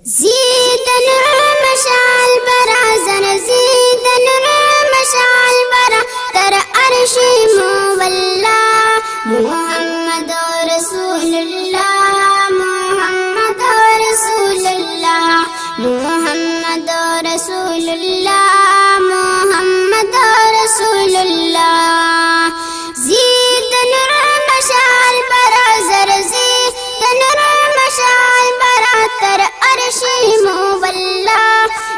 زيد نور مشعل برا زر زيد نور مشعل برا تر عرش مولا محمد رسول الله محمد رسول الله محمد رسول الله محمد رسول الله زيد نور مشعل برا زر زيد نور مشعل برا تر عرش مولا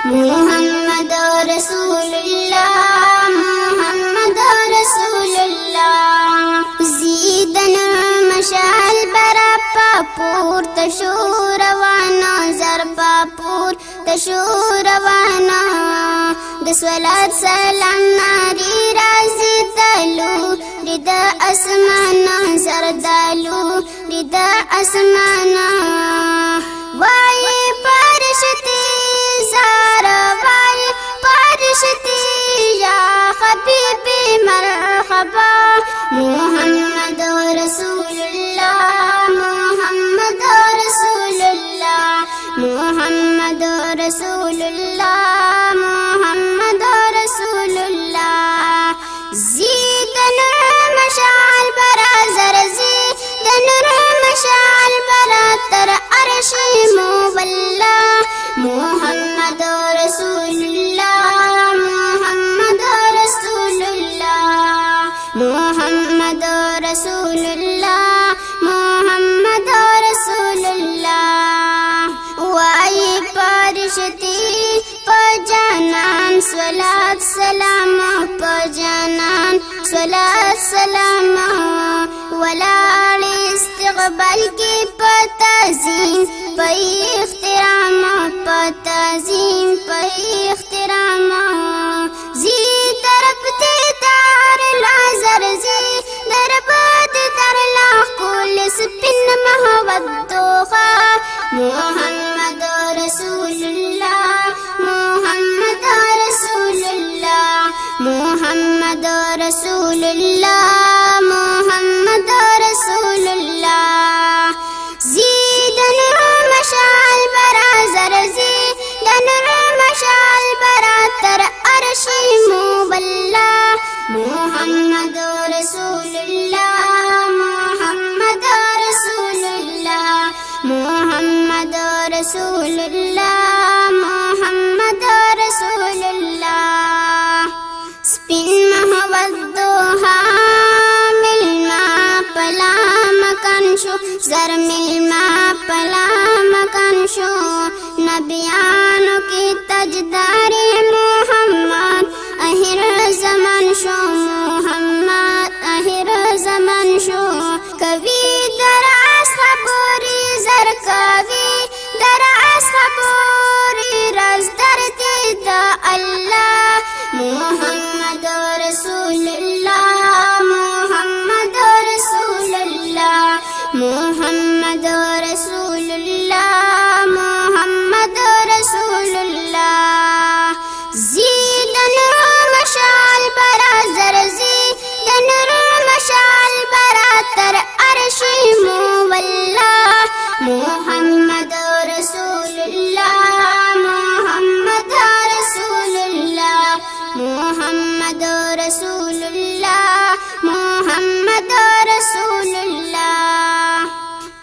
محمد رسول الله محمد رسول الله زيد نور مشعل برا پاپور تشور وانا زر پاپور تشور وانا دسولات سلام ناری رازی دلو ردا اسمانا زردالو ردا اسمانا وائی پرشتی زارا وائی پرشتی یا حبیبی مرحبا محمد رسول اللہ محمد رسول اللہ محمد رسول اللہ محمد رسول اللہ زید نور مشعل برا زر زید نور مشعل برا تر عرش مولا محمد رسول اللہ محمد رسول اللہ محمد رسول اللہ محمد رسول اللہ وائی پرشتی پجانان صلات سلام پجانان صلات سلام ولا استقبال کی پتازیم پئی اخترام پتازیم پئی اخترام زی طرف دیدار لازر زی درباد در لاخ کل سپن محبت دوخا محمد رسول اللہ محمد رسول اللہ محمد رسول اللہ محمد رسول اللہ زید نور مشعل برا زر زید نور مشعل برا تر عرش مولا محمد رسول اللہ محمد رسول اللہ محمد رسول اللہ محمد رسول اللہ سپین محبت دوہا ملما پلا مکان شو زر ملما پلا مکان شو نبیانو کی تجداری محمد اہر زمان شو محمد اہر زمان شو کبھی در اصحابوری زر کبھی در اصحابوری رز در دید اللہ محمد رسول اللہ محمد رسول اللہ محمد رسول اللہ محمد رسول اللہ زید نور مشعل برا زر زید نور مشعل برا تر عرش مولا محمد رسول اللہ محمد رسول اللہ محمد رسول اللہ محمد رسول اللہ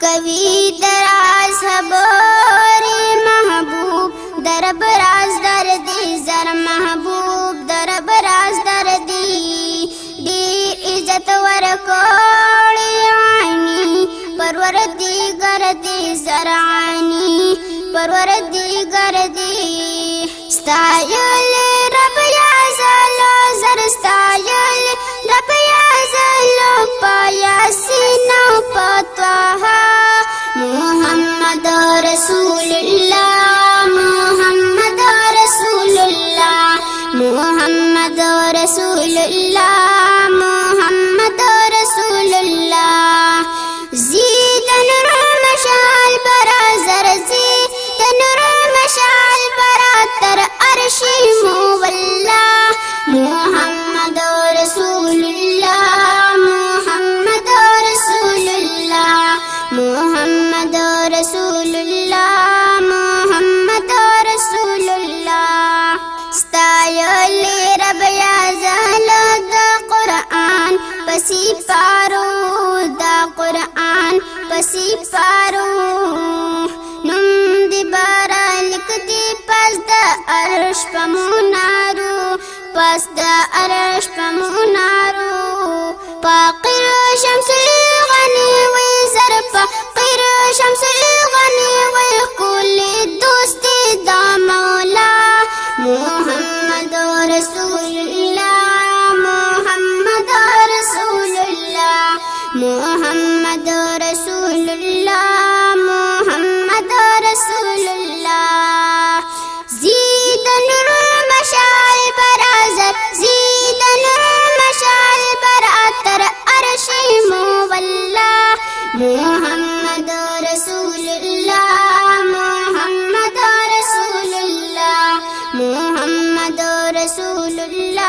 کبھی دراز حبوری محبوب در براز دردی زر محبوب در براز دردی دیر عزت ورکوڑی عینی پرور دیگر دی زرعانی پرور دیگر دی ستایل رب یازلو زر ستایل رب یازلو پایا سینو پتوہا محمد رسول اللہ محمد رسول اللہ محمد رسول اللہ محمد رسول اللہ زید نور مشعل برا زر زید نور مشعل برا تر عرش مولا محمد رسول اللہ محمد رسول اللہ محمد رسول اللہ محمد الوتی پس د عرش په منارو پس د عرش په منارو فقیر شمس الغنی وی زر فقیر شمس الغنی وی کل دوستی دا مولا محمد رسول الله محمد رسول الله محمد رسول الله محمد رسول الله زيد نور مشاعل برازر زيد نور مشاعل براتر أرشي مولا محمد رسول الله محمد رسول الله محمد رسول الله